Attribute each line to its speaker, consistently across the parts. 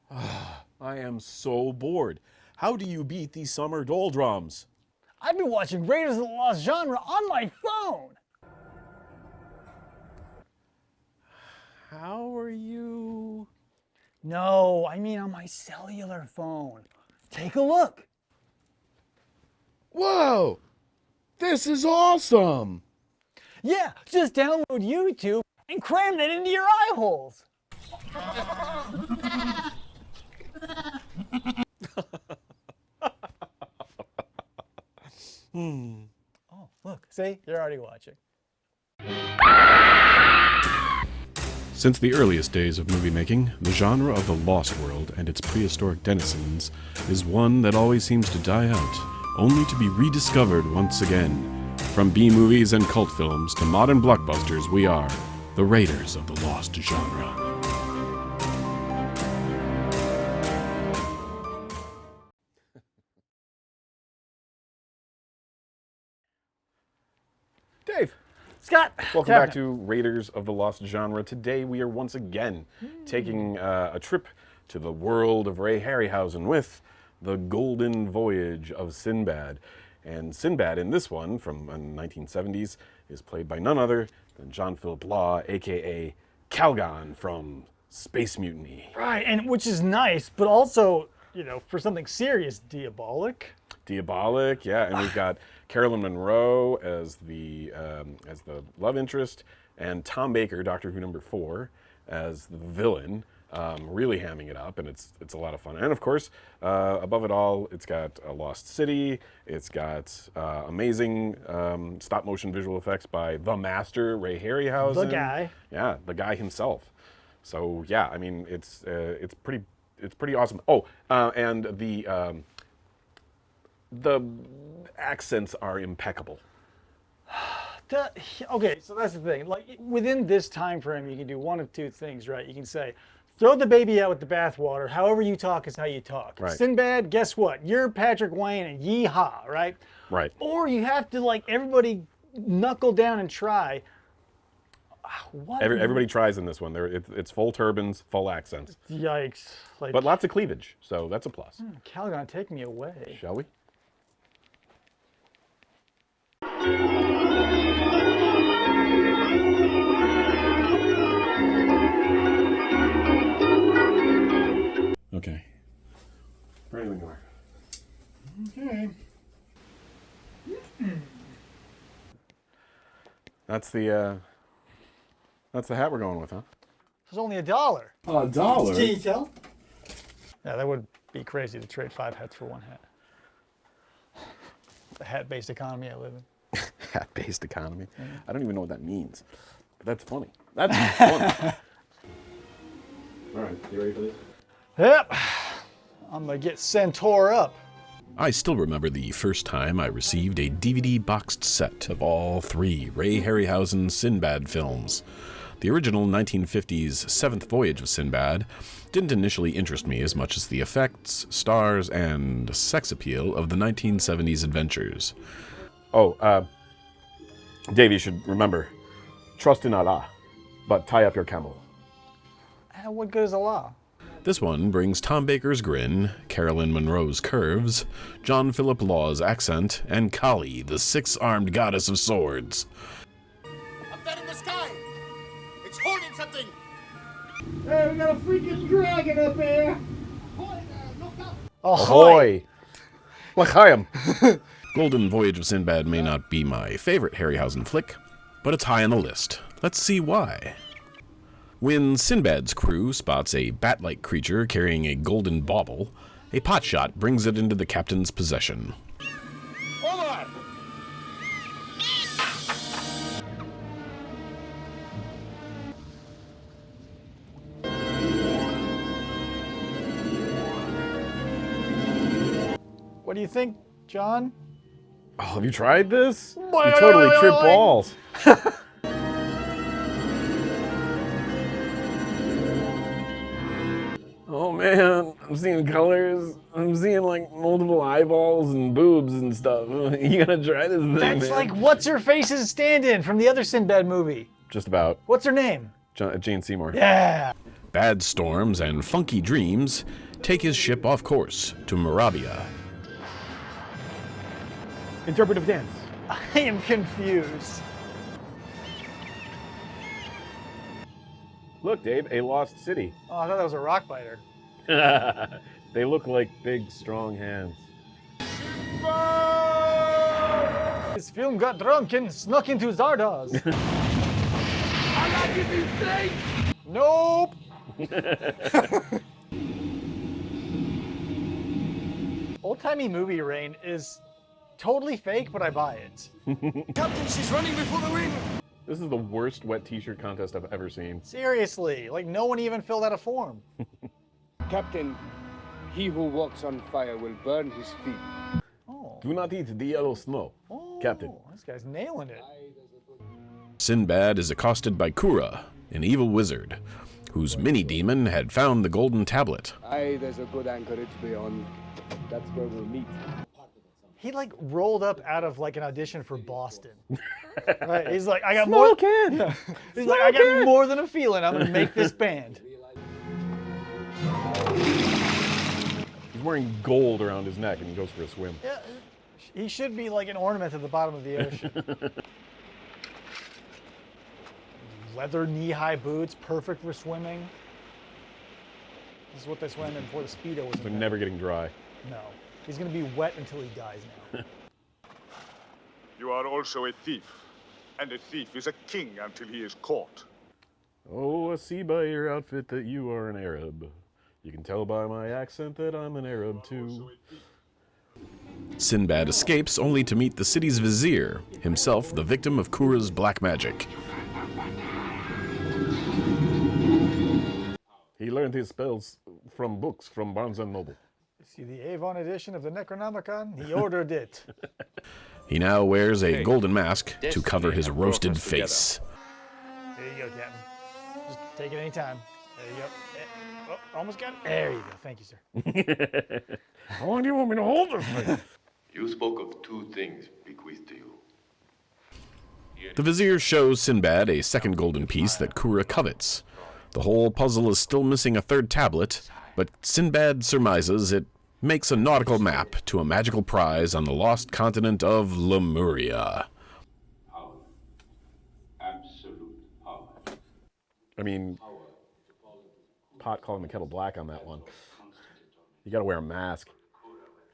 Speaker 1: I am so bored. How do you beat these summer doldrums?
Speaker 2: I've been watching Raiders of the Lost Genre on my phone.
Speaker 1: How are you?
Speaker 2: No, I mean on my cellular phone. Take a look.
Speaker 1: Whoa! This is awesome!
Speaker 2: Yeah, just download YouTube and cram that into your eye holes. Oh, look, see, you're already watching.
Speaker 3: Since the earliest days of movie making, the genre of the Lost World and its prehistoric denizens is one that always seems to die out, only to be rediscovered once again. From B-movies and cult films to modern blockbusters, we are the Raiders of the Lost Genre.
Speaker 1: Dave,
Speaker 2: Scott,
Speaker 1: welcome back to Raiders of the Lost Genre. Today we are once again taking a trip to the world of Ray Harryhausen with the Golden Voyage of Sinbad. And Sinbad in this one, from the 1970s, is played by none other than John Philip Law, a.k.a. Calgon from Space Mutiny.
Speaker 2: Right, and which is nice, but also, you know, for something serious, diabolic.
Speaker 1: Diabolic, yeah, and we've got Carolyn Monroe as the love interest, and Tom Baker, Doctor Who number 4, as the villain, really hamming it up, and it's a lot of fun. And of course, above it all, it's got a Lost City. It's got amazing stop motion visual effects by the master Ray Harryhausen.
Speaker 2: The guy.
Speaker 1: Yeah, the guy himself. So yeah, I mean it's pretty awesome. Oh, and the accents are impeccable.
Speaker 2: Okay, so that's the thing. Like within this time frame, you can do one of two things, right? You can say, throw the baby out with the bathwater. However you talk is how you talk.
Speaker 1: Right.
Speaker 2: Sinbad, guess what? You're Patrick Wayne and yee-haw, right?
Speaker 1: Right.
Speaker 2: Or you have to like everybody knuckle down and try. What?
Speaker 1: Everybody tries in this one. It's full turbans, full accents,
Speaker 2: Yikes! Like,
Speaker 1: but lots of cleavage. So that's a plus.
Speaker 2: Calgon, take me away.
Speaker 1: Shall we?
Speaker 3: Okay.
Speaker 1: Ready when you are.
Speaker 2: Okay.
Speaker 1: That's the hat we're going with, huh?
Speaker 2: It's only $1.
Speaker 1: $1?
Speaker 2: Can you tell? Yeah, that would be crazy to trade 5 hats for 1 hat. The hat-based economy I live in.
Speaker 1: Hat-based economy. I don't even know what that means, but that's funny. That's funny. All right, you ready for this?
Speaker 2: Yep. I'm gonna get Centaur up.
Speaker 3: I still remember the first time I received a DVD boxed set of all 3 Ray Harryhausen Sinbad films. The original 1950s Seventh Voyage of Sinbad didn't initially interest me as much as the effects, stars, and sex appeal of the 1970s adventures.
Speaker 1: Oh, Dave, you should remember, trust in Allah, but tie up your camel.
Speaker 2: What good is Allah?
Speaker 3: This one brings Tom Baker's grin, Carolyn Monroe's curves, John Philip Law's accent, and Kali, the 6-armed goddess of swords.
Speaker 4: Up there in the sky! It's holding something!
Speaker 2: Hey, we got a freaking dragon up here!
Speaker 4: Look up!
Speaker 1: Ahoy! L'chaim!
Speaker 3: Golden Voyage of Sinbad may not be my favorite Harryhausen flick, but it's high on the list. Let's see why. When Sinbad's crew spots a bat-like creature carrying a golden bauble, a potshot brings it into the captain's possession.
Speaker 4: Hold on!
Speaker 2: What do you think, John?
Speaker 1: Oh, have you tried this? You totally trip balls. Oh man, I'm seeing colors. I'm seeing like multiple eyeballs and boobs and stuff. You gotta try this thing,
Speaker 2: That's
Speaker 1: man.
Speaker 2: like what's her face's stand-in from the other Sinbad movie.
Speaker 1: Just about.
Speaker 2: What's her name?
Speaker 1: Jane Seymour.
Speaker 2: Yeah.
Speaker 3: Bad storms and funky dreams take his ship off course to Moravia.
Speaker 1: Interpretive dance.
Speaker 2: I am confused.
Speaker 1: Look, Dave, a lost city.
Speaker 2: Oh, I thought that was a rock biter.
Speaker 1: They look like big, strong hands.
Speaker 2: This film got drunk and snuck into Zardoz.
Speaker 4: I like it these days.
Speaker 2: Nope. Old-timey movie rain is totally fake, but I buy it.
Speaker 4: Captain, she's running before the wind.
Speaker 1: This is the worst wet t-shirt contest I've ever seen.
Speaker 2: Seriously, like no one even filled out a form.
Speaker 5: Captain, he who walks on fire will burn his feet.
Speaker 2: Oh,
Speaker 1: Do not eat the yellow snow, Captain.
Speaker 2: This guy's nailing it.
Speaker 3: Sinbad is accosted by Kura, an evil wizard, whose mini-demon had found the golden tablet.
Speaker 5: Aye, there's a good anchorage beyond. That's where we'll meet.
Speaker 2: He like rolled up out of like an audition for Boston. Right? He's like, I got more.
Speaker 1: Can.
Speaker 2: He's like, I got more than a feeling. I'm gonna make this band.
Speaker 1: He's wearing gold around his neck and he goes for a swim.
Speaker 2: Yeah, he should be like an ornament at the bottom of the ocean. Leather knee-high boots, perfect for swimming. This is what they swam in before the Speedo was
Speaker 1: They're
Speaker 2: invented.
Speaker 1: never getting dry.
Speaker 2: No, he's gonna be wet until he dies now.
Speaker 6: You are also a thief, and a thief is a king until he is caught.
Speaker 1: Oh, I see by your outfit that you are an Arab. You can tell by my accent that I'm an Arab too.
Speaker 3: Sinbad escapes only to meet the city's vizier, himself the victim of Kura's black magic.
Speaker 1: He learned his spells from books from Barnes & Noble.
Speaker 2: See the Avon edition of the Necronomicon? He ordered it.
Speaker 3: He now wears a golden mask to cover his roasted face.
Speaker 2: There you go, Captain. Just take it anytime. There you go. Oh, almost got it. There you go. Thank you, sir.
Speaker 1: How long do you want me to hold this thing?
Speaker 7: You spoke of two things bequeathed to you.
Speaker 3: The vizier shows Sinbad a second golden piece that Kura covets. The whole puzzle is still missing a third tablet, but Sinbad surmises it makes a nautical map to a magical prize on the lost continent of Lemuria.
Speaker 7: Power. Absolute power.
Speaker 1: I mean, pot calling the kettle black on that one. You gotta wear a mask.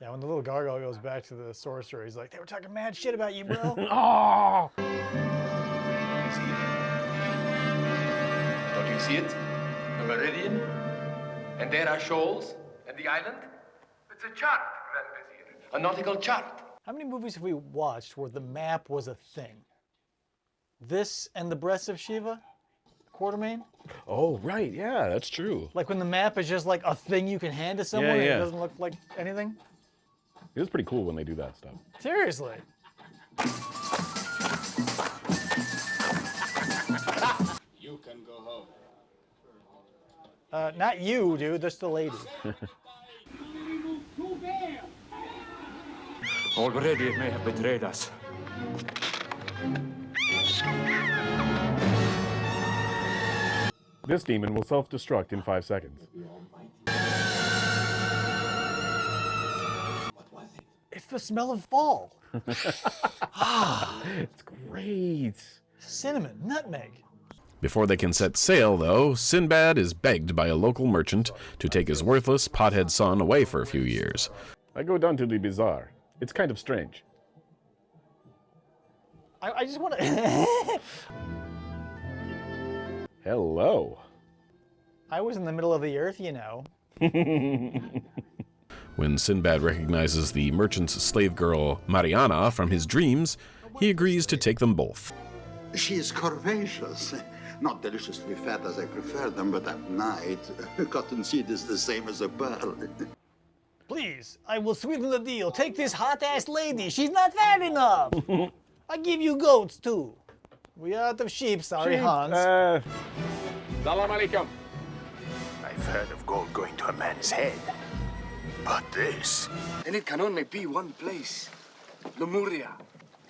Speaker 2: Yeah, when the little gargoyle goes back to the sorcerer, he's like, they were talking mad shit about you, bro.
Speaker 1: Oh!
Speaker 7: Don't you see it? The meridian? And there are shoals? And the island? It's a chart, Grand Vizier. A nautical chart.
Speaker 2: How many movies have we watched where the map was a thing? This and the breasts of Shiva? Quartermain?
Speaker 1: Oh, right, yeah, that's true.
Speaker 2: Like when the map is just like a thing you can hand to someone and
Speaker 1: yeah.
Speaker 2: it doesn't look like anything?
Speaker 1: It was pretty cool when they do that stuff.
Speaker 2: Seriously.
Speaker 5: You can go home.
Speaker 2: Not you, dude. That's the lady.
Speaker 8: Already it may have betrayed us.
Speaker 1: This demon will self-destruct in 5 seconds.
Speaker 2: It's the smell of fall.
Speaker 1: It's great.
Speaker 2: Cinnamon, nutmeg.
Speaker 3: Before they can set sail, though, Sinbad is begged by a local merchant to take his worthless pothead son away for a few years.
Speaker 1: I go down to the bazaar. It's kind of strange.
Speaker 2: I just want to...
Speaker 1: Hello.
Speaker 2: I was in the middle of the earth, you know.
Speaker 3: When Sinbad recognizes the merchant's slave girl, Mariana, from his dreams, he agrees to take them both.
Speaker 9: She is curvaceous. Not deliciously fat as I prefer them, but at night, cottonseed is the same as a pearl.
Speaker 2: Please, I will sweeten the deal. Take this hot-ass lady. She's not fat enough. I give you goats, too. We are out of sheep, sorry, Hans.
Speaker 6: Salam alaikum.
Speaker 9: I've heard of gold going to a man's head. But this...
Speaker 5: And it can only be one place. Lemuria.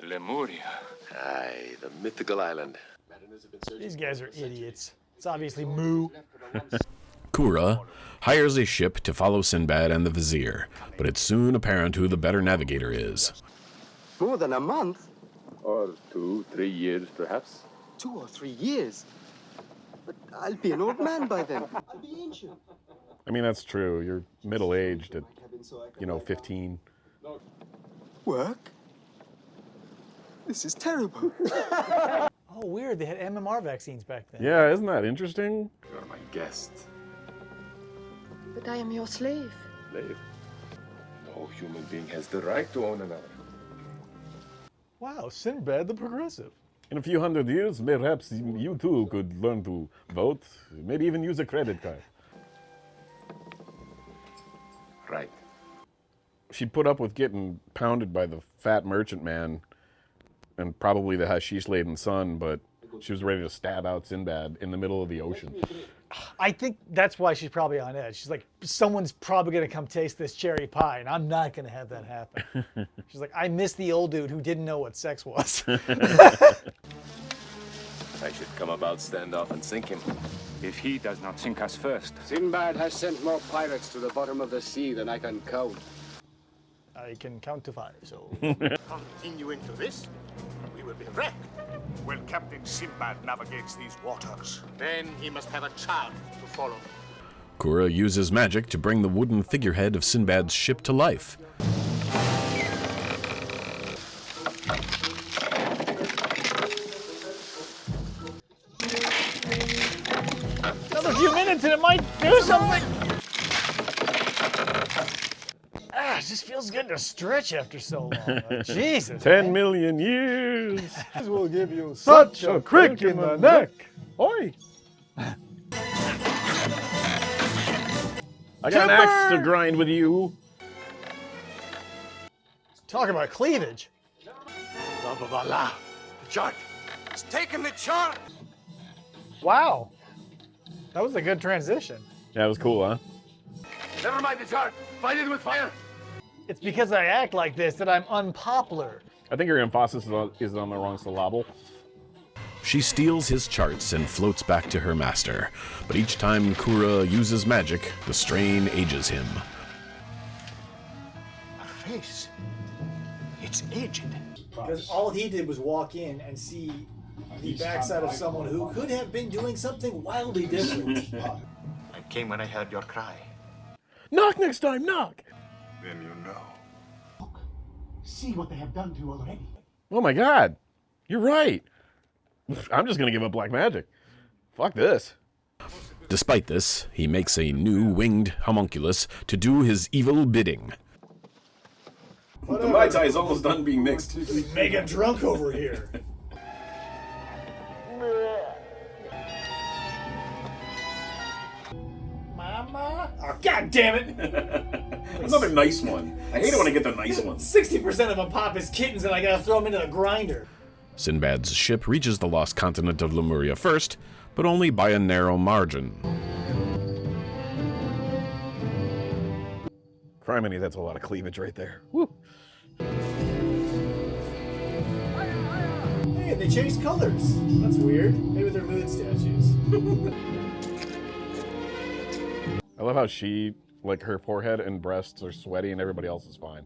Speaker 7: Lemuria. Aye, the mythical island.
Speaker 2: These guys are idiots. It's obviously Moo.
Speaker 3: Kura hires a ship to follow Sinbad and the Vizier, but it's soon apparent who the better navigator is.
Speaker 10: More than a month?
Speaker 7: Or 2, 3 years, perhaps.
Speaker 10: 2 or 3 years? But I'll be an old man by then. I'll be ancient.
Speaker 1: I mean, that's true. You're middle-aged at, 15.
Speaker 10: Work? This is terrible.
Speaker 2: Oh, weird. They had MMR vaccines back then.
Speaker 1: Yeah, isn't that interesting?
Speaker 7: You're my guest.
Speaker 11: But I am your slave.
Speaker 7: Slave. No human being has the right to own another.
Speaker 2: Wow, Sinbad the Progressive.
Speaker 1: In a few hundred years, perhaps you too could learn to vote, maybe even use a credit card.
Speaker 7: Right.
Speaker 1: She put up with getting pounded by the fat merchant man and probably the hashish-laden son, but she was ready to stab out Sinbad in the middle of the ocean.
Speaker 2: I think that's why she's probably on edge. She's like, someone's probably going to come taste this cherry pie, and I'm not going to have that happen. She's like, I miss the old dude who didn't know what sex was.
Speaker 7: I should come about standoff and sink him.
Speaker 8: If he does not sink us first.
Speaker 5: Sinbad has sent more pirates to the bottom of the sea than I can count.
Speaker 2: I can count to 5, so...
Speaker 4: Continue into this, we will be wrecked.
Speaker 6: Well, Captain Sinbad navigates these waters.
Speaker 4: Then he must have a child to follow.
Speaker 3: Kura uses magic to bring the wooden figurehead of Sinbad's ship to life.
Speaker 2: Another few minutes and it might do something! It just feels good to stretch after so long. Jesus.
Speaker 1: 10 million years!
Speaker 2: This will give you such a crick in the neck.
Speaker 1: Oi! I got an axe to grind with you.
Speaker 2: Talk about cleavage.
Speaker 4: Love of Allah, the chart.
Speaker 10: It's taken the chart!
Speaker 2: Wow. That was a good transition.
Speaker 1: Yeah, it was cool, huh?
Speaker 7: Never mind the chart. Fight it with fire.
Speaker 2: It's because I act like this that I'm unpopular.
Speaker 1: I think your emphasis is on the wrong syllable.
Speaker 3: She steals his charts and floats back to her master, but each time Kura uses magic, the strain ages him.
Speaker 4: Her face, it's aged.
Speaker 2: Because all he did was walk in and see the backside of someone who could have been doing something wildly different.
Speaker 4: I came when I heard your cry.
Speaker 1: Knock next time, knock!
Speaker 6: Then you know.
Speaker 4: Look, see what they have done to you already.
Speaker 1: Oh my god, you're right. I'm just gonna give up black magic. Fuck this.
Speaker 3: Despite this, he makes a new winged homunculus to do his evil bidding.
Speaker 1: The Mai Tai is almost done being mixed.
Speaker 2: Mega drunk over here. Mama? Oh, god damn it!
Speaker 1: Another nice one. I hate it when I get the nice ones.
Speaker 2: 60% of them pop as kittens and I gotta throw them into the grinder.
Speaker 3: Sinbad's ship reaches the lost continent of Lemuria first, but only by a narrow margin.
Speaker 1: Criminy, that's a lot of cleavage right there. Woo.
Speaker 2: Hey, they changed colors. That's weird. Maybe they're mood statues.
Speaker 1: I love how she, like, her forehead and breasts are sweaty and everybody else is fine.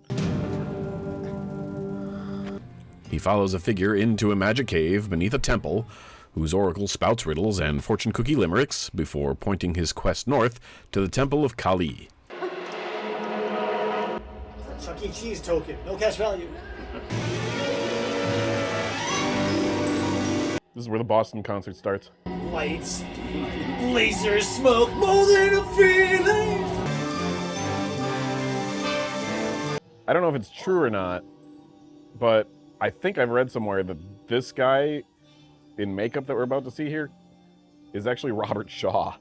Speaker 3: He follows a figure into a magic cave beneath a temple, whose oracle spouts riddles and fortune cookie limericks before pointing his quest north to the Temple of Kali.
Speaker 2: Chuck E. Cheese token. No cash value.
Speaker 1: This is where the Boston concert starts.
Speaker 2: Lights, lasers, smoke, more than a feeling.
Speaker 1: I don't know if it's true or not, but I think I've read somewhere that this guy in makeup that we're about to see here is actually Robert Shaw.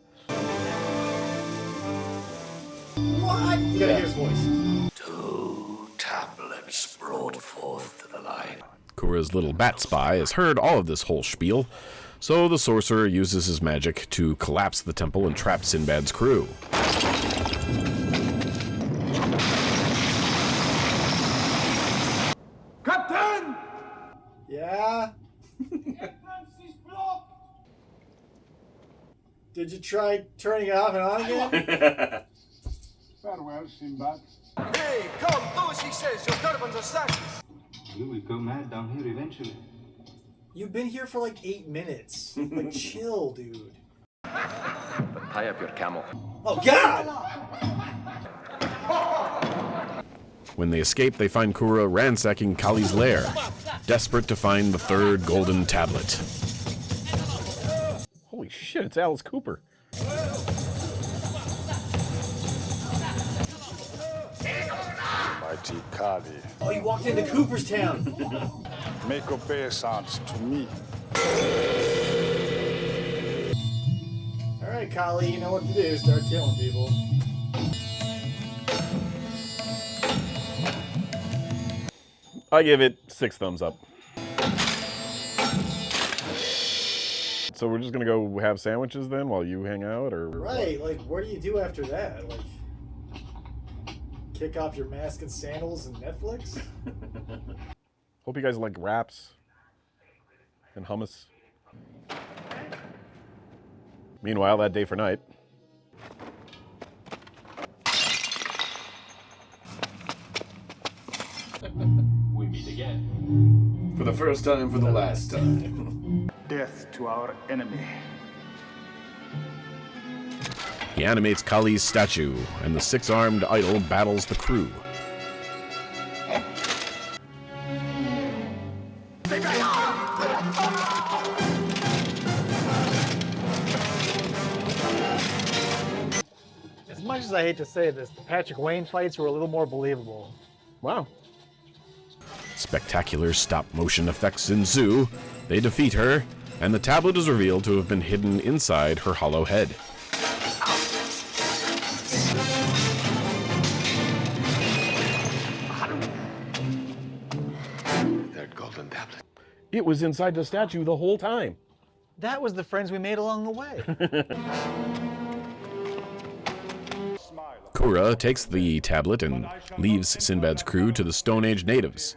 Speaker 2: What? You gotta hear his voice.
Speaker 4: 2 tablets brought forth to the light.
Speaker 3: Kura's little bat spy has heard all of this whole spiel, so the sorcerer uses his magic to collapse the temple and trap Sinbad's crew.
Speaker 4: Captain!
Speaker 2: Yeah? Did you try turning it off and on again?
Speaker 5: Farewell, Sinbad.
Speaker 10: Hey, come, do as he says. Your turbans are sashes.
Speaker 12: You will go mad down here eventually.
Speaker 2: You've been here for like 8 minutes. Like, chill, dude.
Speaker 7: But tie up your camel.
Speaker 2: Oh, God!
Speaker 3: When they escape, they find Kura ransacking Kali's lair, desperate to find the third golden tablet.
Speaker 1: Holy shit, it's Alice Cooper.
Speaker 6: Mighty Kali,
Speaker 2: Oh, you walked into Cooperstown.
Speaker 6: make obeisance to me.
Speaker 2: All right, Kali, you know what to do. Start killing people.
Speaker 1: I give it 6 thumbs up. So we're just gonna go have sandwiches then while you hang out, or
Speaker 2: Right, like, what do you do after that? Like, kick off your mask and sandals and Netflix?
Speaker 1: Hope you guys like wraps and hummus. Meanwhile, that day for night.
Speaker 12: We meet again.
Speaker 3: For the first time, for the last time.
Speaker 6: Death to our enemy.
Speaker 3: He animates Kali's statue, and the 6-armed idol battles the crew.
Speaker 2: As much as I hate to say this, the Patrick Wayne fights were a little more believable.
Speaker 1: Wow.
Speaker 3: Spectacular stop-motion effects ensue. They defeat her, and the tablet is revealed to have been hidden inside her hollow head.
Speaker 9: Their golden tablet.
Speaker 1: It was inside the statue the whole time.
Speaker 2: That was the friends we made along the way.
Speaker 3: Kura takes the tablet and leaves Sinbad's crew to the Stone Age natives.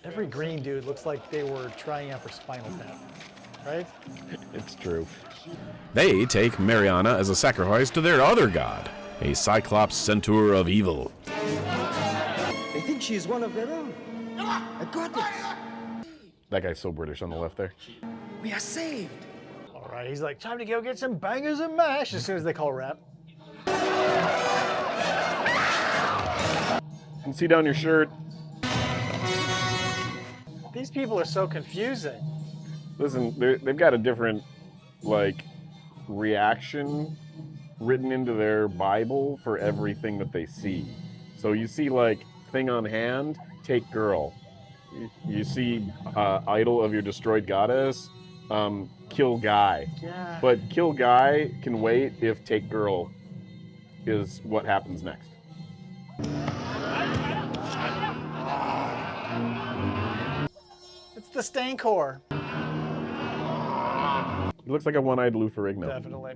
Speaker 2: Every green dude looks like they were trying out for Spinal Tap, right?
Speaker 1: It's true.
Speaker 3: They take Mariana as a sacrifice to their other god, a Cyclops centaur of evil.
Speaker 10: They think she is one of their own. A goddess.
Speaker 1: That guy's so British on the left there.
Speaker 10: We are saved.
Speaker 2: All right, he's like, time to go get some bangers and mash as soon as they call rap.
Speaker 1: And see down your shirt.
Speaker 2: These people are so confusing.
Speaker 1: Listen, they've got a different, like, reaction written into their Bible for everything that they see. So you see, like, thing on hand, take girl. You see idol of your destroyed goddess, kill guy.
Speaker 2: Yeah.
Speaker 1: But kill guy can wait if take girl is what happens next.
Speaker 2: It's the Stankor.
Speaker 1: He looks like a one-eyed Lou Ferrigno.
Speaker 2: Definitely.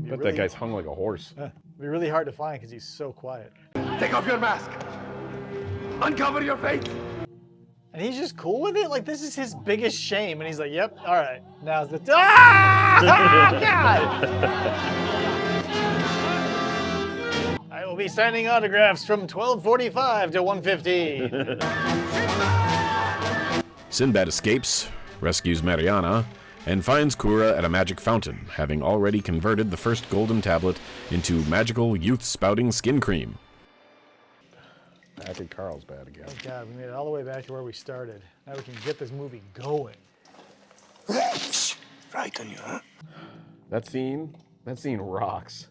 Speaker 1: Bet that guy's hung like a horse.
Speaker 2: It'd be really hard to find because he's so quiet.
Speaker 7: Take off your mask. Uncover your face.
Speaker 2: And he's just cool with it? Like, this is his biggest shame. And he's like, yep, all right. Now's the time. Ah! God! I will be signing autographs from 12:45 to 1:15.
Speaker 3: Sinbad escapes, rescues Mariana, and finds Kura at a magic fountain, having already converted the first golden tablet into magical youth-spouting skin cream.
Speaker 1: Back in Carlsbad again.
Speaker 2: Oh, God, we made it all the way back to where we started. Now we can get this movie going.
Speaker 9: Frighten you, huh?
Speaker 1: That scene rocks.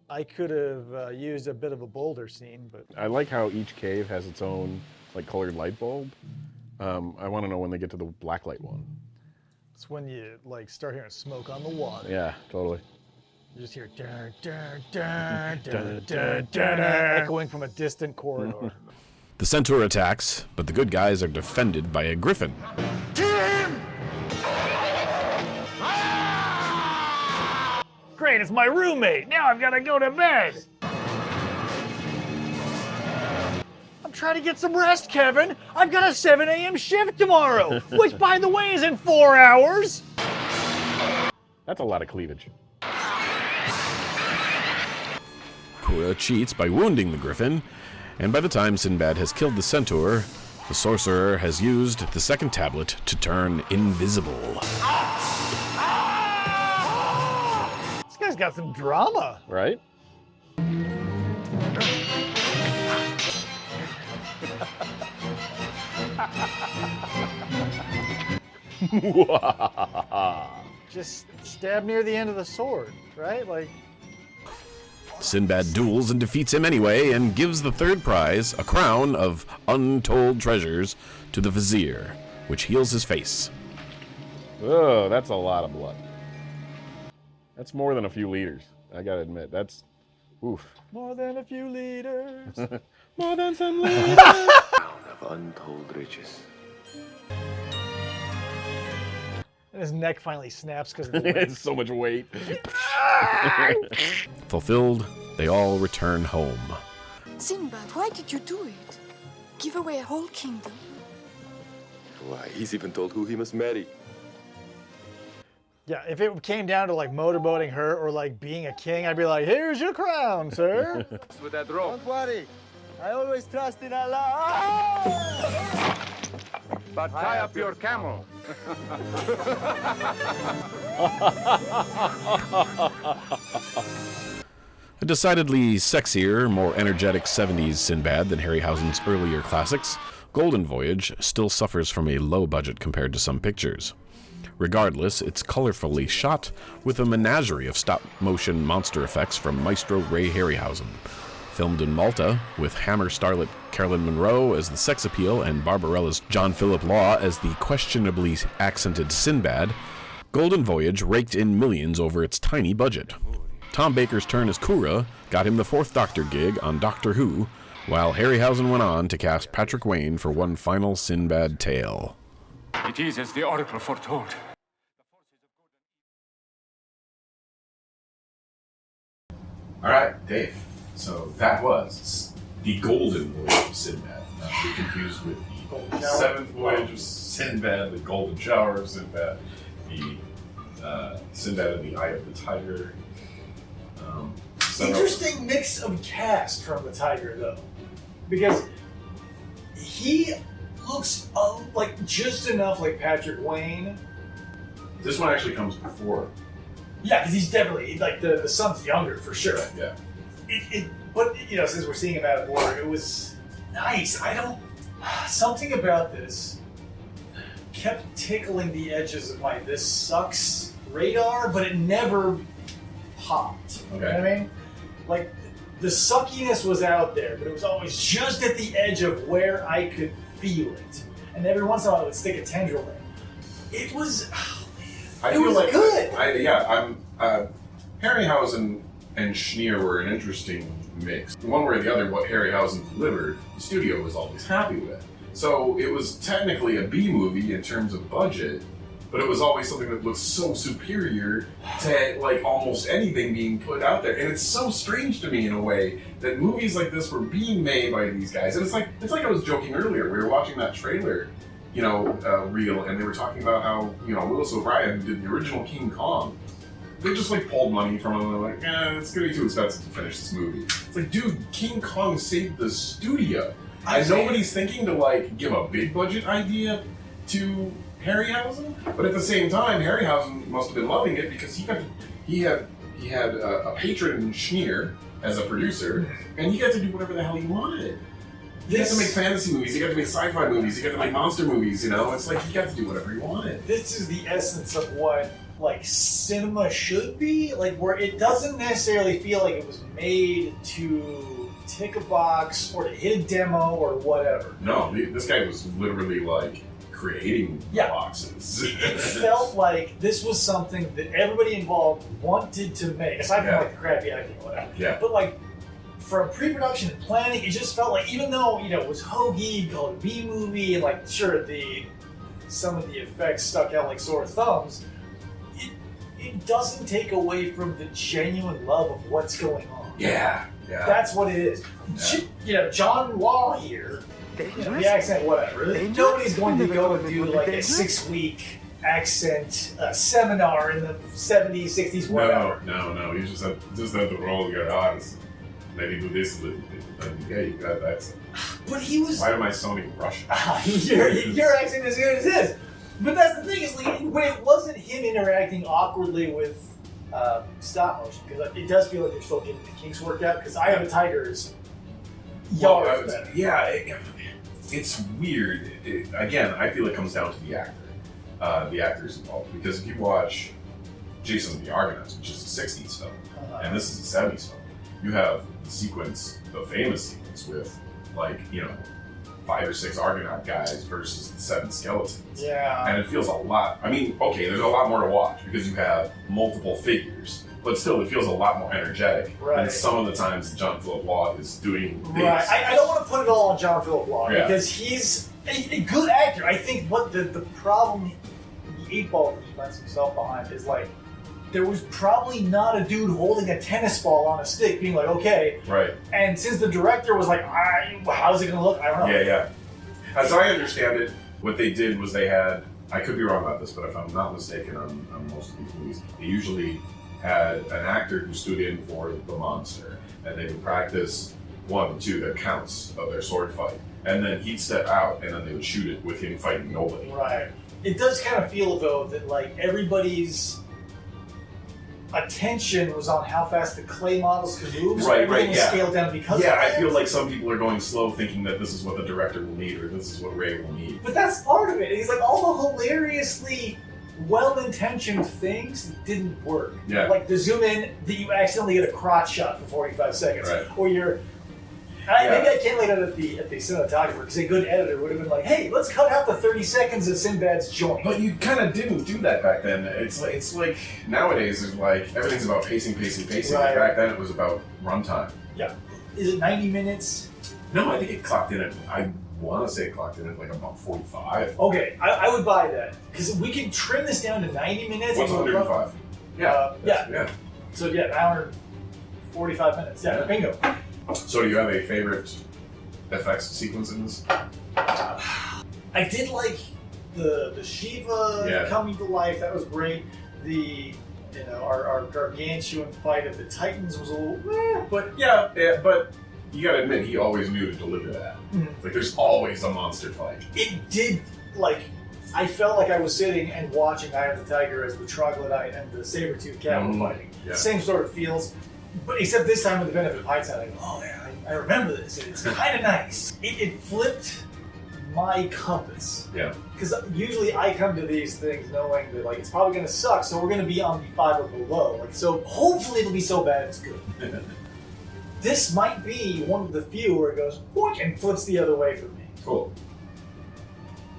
Speaker 2: I could have used a bit of a bolder scene, but
Speaker 1: I like how each cave has its own, like, colored light bulb. I want to know when they get to the blacklight one.
Speaker 2: it's when you like start hearing smoke on the water.
Speaker 1: Yeah, totally.
Speaker 2: You just hear dun, dun, dun, dun, dun, dun, echoing from a distant corridor.
Speaker 3: The centaur attacks, but the good guys are defended by a griffin.
Speaker 2: Great, it's my roommate. Now I've got to go to bed. I'm trying to get some rest, Kevin. I've got a 7 a.m. shift tomorrow, which, by the way, is in 4 hours.
Speaker 1: That's a lot of cleavage.
Speaker 3: Kura cheats by wounding the griffin, and by the time Sinbad has killed the centaur, the sorcerer has used the second tablet to turn invisible.
Speaker 2: This guy's got some drama.
Speaker 1: Right?
Speaker 2: Just stab near the end of the sword, right? Like,
Speaker 3: Sinbad duels and defeats him anyway, and gives the third prize, a crown of untold treasures, to the vizier, which heals his face.
Speaker 1: Oh, that's a lot of blood. That's more than a few liters. I gotta admit, that's oof.
Speaker 2: more than a few liters.
Speaker 1: More than some liters.
Speaker 13: Crown of untold riches.
Speaker 2: And his neck finally snaps because of the weight.
Speaker 1: It's so much weight.
Speaker 3: Fulfilled, they all return home.
Speaker 11: Sinbad, why did you do it? Give away a whole kingdom?
Speaker 13: Why, he's even told who he must marry.
Speaker 2: Yeah, if it came down to like motorboating her or like being a king, I'd be like, here's your crown, sir.
Speaker 5: With that rope.
Speaker 10: Don't worry. I always trust in Allah.
Speaker 5: But tie up your camel.
Speaker 3: A decidedly sexier, more energetic 70s Sinbad than Harryhausen's earlier classics, Golden Voyage still suffers from a low budget compared to some pictures. Regardless, it's colorfully shot with a menagerie of stop-motion monster effects from Maestro Ray Harryhausen. Filmed in Malta, with Hammer starlet Caroline Munro as the sex appeal and Barbarella's John Philip Law as the questionably accented Sinbad, Golden Voyage raked in millions over its tiny budget. Tom Baker's turn as Kura got him the fourth Doctor gig on Doctor Who, while Harryhausen went on to cast Patrick Wayne for one final Sinbad tale.
Speaker 8: It is as the Oracle foretold.
Speaker 3: All right, Dave. So that was the Golden Voyage of Sinbad. Not to be confused with the Seventh Voyage of Sinbad, the Golden Shower of Sinbad, the Sinbad in the Eye of the Tiger.
Speaker 2: Interesting mix of cast from the Tiger, though, because he looks like just enough like Patrick Wayne.
Speaker 3: This one actually comes before.
Speaker 2: Yeah, because he's definitely like the son's younger for sure.
Speaker 3: Yeah.
Speaker 2: But you know, since we're seeing him out of order, it was nice. Something about this kept tickling the edges of my "this sucks" radar, but it never popped.
Speaker 3: Okay.
Speaker 2: You know what I mean? Like, the suckiness was out there, but it was always just at the edge of where I could feel it. And every once in a while it would stick a tendril in. It was,
Speaker 3: I
Speaker 2: it
Speaker 3: feel
Speaker 2: was
Speaker 3: like
Speaker 2: good.
Speaker 3: Harryhausen and Schneer were an interesting mix. One way or the other, what Harryhausen delivered, the studio was always happy with. So it was technically a B movie in terms of budget, but it was always something that looked so superior to like almost anything being put out there. And it's so strange to me in a way that movies like this were being made by these guys. And it's like I was joking earlier. We were watching that trailer, reel, and they were talking about how, Willis O'Brien, who did the original King Kong, they just like pulled money from him and they're like, it's gonna be too expensive to finish this movie. It's like, dude, King Kong saved the studio. And nobody's thinking to like give a big budget idea to Harryhausen, but at the same time, Harryhausen must have been loving it because he had a patron in Schneer as a producer, and he got to do whatever the hell he wanted. He got to make fantasy movies, he got to make sci-fi movies, he got to make monster movies. It's like he got to do whatever he wanted.
Speaker 2: This is the essence of what like cinema should be, like where it doesn't necessarily feel like it was made to tick a box or to hit a demo or whatever.
Speaker 3: No, this guy was literally like creating boxes.
Speaker 2: It felt like this was something that everybody involved wanted to make, aside from like the crappy idea or whatever.
Speaker 3: Yeah.
Speaker 2: But like from pre-production and planning, it just felt like, even though it was hokey, called a B movie, and like sure some of the effects stuck out like sore thumbs, it doesn't take away from the genuine love of what's going on.
Speaker 3: Yeah.
Speaker 2: That's what it is. Yeah. John Law here. The accent, whatever. Nobody's going to go and do like a 6-week accent seminar in the 70s, 60s, whatever.
Speaker 3: No. You just have to roll your R's. Maybe do this a little bit. And yeah, you got that.
Speaker 2: But he was.
Speaker 3: Why am I sounding Russian?
Speaker 2: Your accent is as good as his. But that's the thing is, like, when it wasn't him interacting awkwardly with stop motion, because it does feel like they're still getting the kinks worked out. Because Eye of the Tiger is yards better.
Speaker 3: Yeah, it's weird. Again, I feel it comes down to the actor, the actors involved. Because if you watch Jason and the Argonauts, which is a 60s film, and this is a 70s film, you have the sequence, the famous sequence with, like, 5 or 6 Argonaut guys versus the 7 skeletons.
Speaker 2: Yeah.
Speaker 3: And it feels a lot. I mean, okay, there's a lot more to watch because you have multiple figures, but still, it feels a lot more energetic.
Speaker 2: Right.
Speaker 3: And some of the times John Philip Law is doing this.
Speaker 2: Right. I don't want to put it all on John Philip Law because he's a good actor. I think what the problem, the 8-ball he finds himself behind is like, there was probably not a dude holding a tennis ball on a stick being like, okay.
Speaker 3: Right.
Speaker 2: And since the director was like, how's it going to look? I don't know.
Speaker 3: Yeah. As I understand it, what they did was they had, I could be wrong about this, but if I'm not mistaken on most of these movies, they usually had an actor who stood in for the monster, and they would practice 1, 2, the counts of their sword fight. And then he'd step out, and then they would shoot it with him fighting nobody.
Speaker 2: Right. It does kind of feel, though, that like everybody's attention was on how fast the clay models could move, so everything was scaled down because of that.
Speaker 3: I feel like some people are going slow thinking that this is what the director will need or this is what Ray will need.
Speaker 2: But that's part of it. It's like all the hilariously well-intentioned things didn't work.
Speaker 3: Yeah.
Speaker 2: Like the zoom in that you accidentally get a crotch shot for 45 seconds.
Speaker 3: Right.
Speaker 2: Or you're... Maybe I can't lay that at the cinematographer because a good editor would have been like, hey, let's cut out the 30 seconds of Sinbad's joint.
Speaker 3: But you kind of didn't do that back then. It's like nowadays it's like everything's about pacing.
Speaker 2: Right.
Speaker 3: Back then it was about runtime.
Speaker 2: Yeah. Is it 90 minutes?
Speaker 3: No, I think it clocked in at, I want to say it clocked in at like about 45.
Speaker 2: Okay, I would buy that because we can trim this down to 90 minutes.
Speaker 3: What's 105? Yeah.
Speaker 2: So an hour and 45 minutes. Yeah, bingo.
Speaker 3: So do you have a favorite effects sequence in this?
Speaker 2: I did like the Shiva coming to life. That was great. The our gargantuan fight of the Titans was a little, but
Speaker 3: but you gotta admit he always knew to deliver that.
Speaker 2: Mhm.
Speaker 3: Like there's always a monster fight.
Speaker 2: It did I felt like I was sitting and watching Eye of the Tiger as the troglodyte and the saber-toothed cat were fighting.
Speaker 3: Yeah.
Speaker 2: Same sort of feels. But except this time with the benefit of hindsight, I go, oh yeah, I remember this. It's kind of nice. It flipped my compass.
Speaker 3: Yeah.
Speaker 2: Because usually I come to these things knowing that it's probably going to suck, so we're going to be on the 5 or below. So hopefully it'll be so bad it's good. This might be one of the few where it goes boink and flips the other way for me.
Speaker 3: Cool.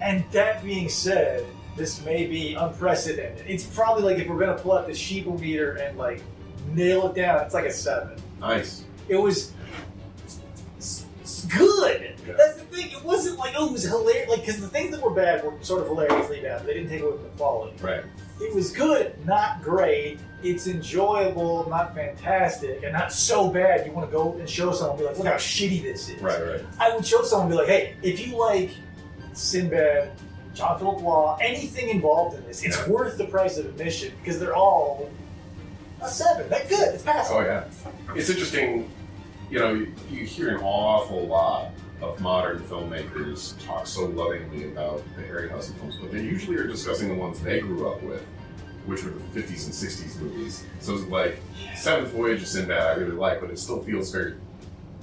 Speaker 2: And that being said, this may be unprecedented. It's probably if we're going to pull out the sheeple meter and nail it down, it's like a 7.
Speaker 3: Nice.
Speaker 2: It was good. Yeah. That's the thing. It wasn't it was hilarious. Because the things that were bad were sort of hilariously bad. They didn't take away from the quality.
Speaker 3: Right.
Speaker 2: It was good, not great. It's enjoyable, not fantastic, and not so bad you want to go and show someone and be like, look how shitty this is.
Speaker 3: Right.
Speaker 2: I would show someone and be like, hey, if you like Sinbad, John Philip Law, anything involved in this, it's worth the price of admission because they're all a 7. That's good. It's passable.
Speaker 3: Oh yeah. It's interesting. You hear an awful lot of modern filmmakers talk so lovingly about the Harryhausen films, but they usually are discussing the ones they grew up with, which were the 50s and 60s movies. So it's like Seventh Voyage of Sinbad I really like, but it still feels very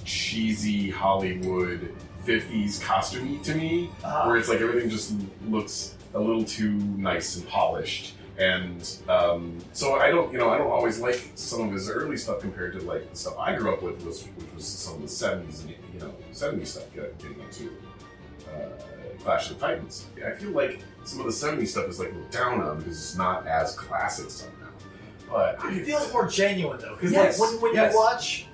Speaker 3: cheesy Hollywood 50s costumey to me, where it's everything just looks a little too nice and polished. And so I don't always like some of his early stuff compared to the stuff I grew up with, which was some of the 70s and 70s stuff getting into Clash of the Titans. I feel like some of the 70s stuff is looked down on because it's not as classic somehow. But
Speaker 2: it feels more genuine though, because when you watch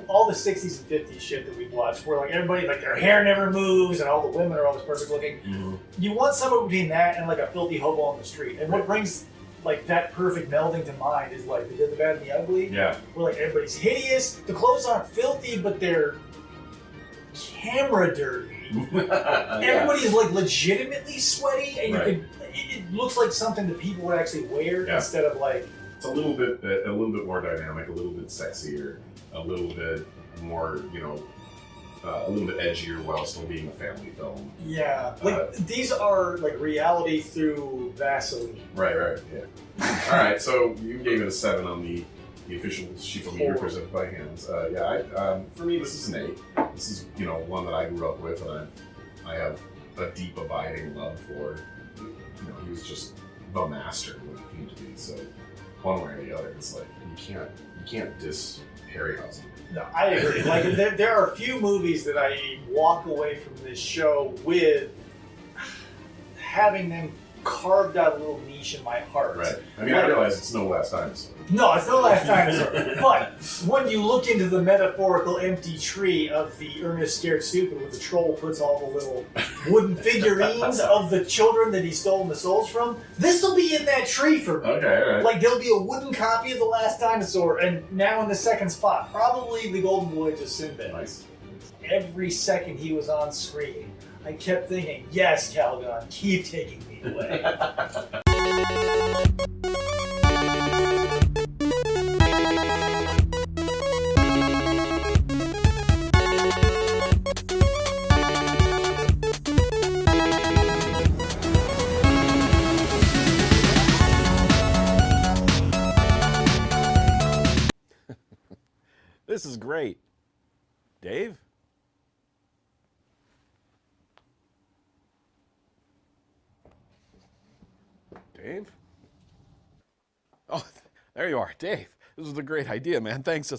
Speaker 2: all the 60s and 50s shit that we've watched, where everybody their hair never moves and all the women are always perfect looking. Mm-hmm. You want somewhere between that and a filthy hobo on the street. And what brings that perfect melding to mind is the good, the bad, and the ugly.
Speaker 3: Yeah.
Speaker 2: Where everybody's hideous. The clothes aren't filthy, but they're camera dirty. Everybody's legitimately sweaty, and you could it looks like something that people would actually wear instead of like.
Speaker 1: It's a little bit more dynamic, a little bit sexier, a little bit more, a little bit edgier while still being a family film.
Speaker 2: Yeah, like these are like reality through Vaseline.
Speaker 1: Right, yeah. All right, so you gave it a 7 on the official sheepometer presented by Hands. For me, this is an 8. This is one that I grew up with, and I have a deep, abiding love for. He was just the master when it came to these. So one way or the other, it's like you can't diss Harryhausen.
Speaker 2: No, I agree. Like there are a few movies that I walk away from this show with having them carved out a little niche in my heart.
Speaker 1: Right. I mean, I realize it's no Last Dinosaur.
Speaker 2: No, it's no Last Dinosaur. But when you look into the metaphorical empty tree of the Ernest Scared Stupid, where the troll puts all the little wooden figurines of the children that he's stolen the souls from, this will be in that tree for me.
Speaker 1: Okay, all right.
Speaker 2: Like, there'll be a wooden copy of The Last Dinosaur, and now in the second spot, probably The Golden Voyage of Sinbad.
Speaker 1: Nice.
Speaker 2: Every second he was on screen, I kept thinking, yes, Calgon, keep taking me away.
Speaker 1: This is great. Dave? Dave? Oh, there you are. Dave, this was a great idea, man. Thanks.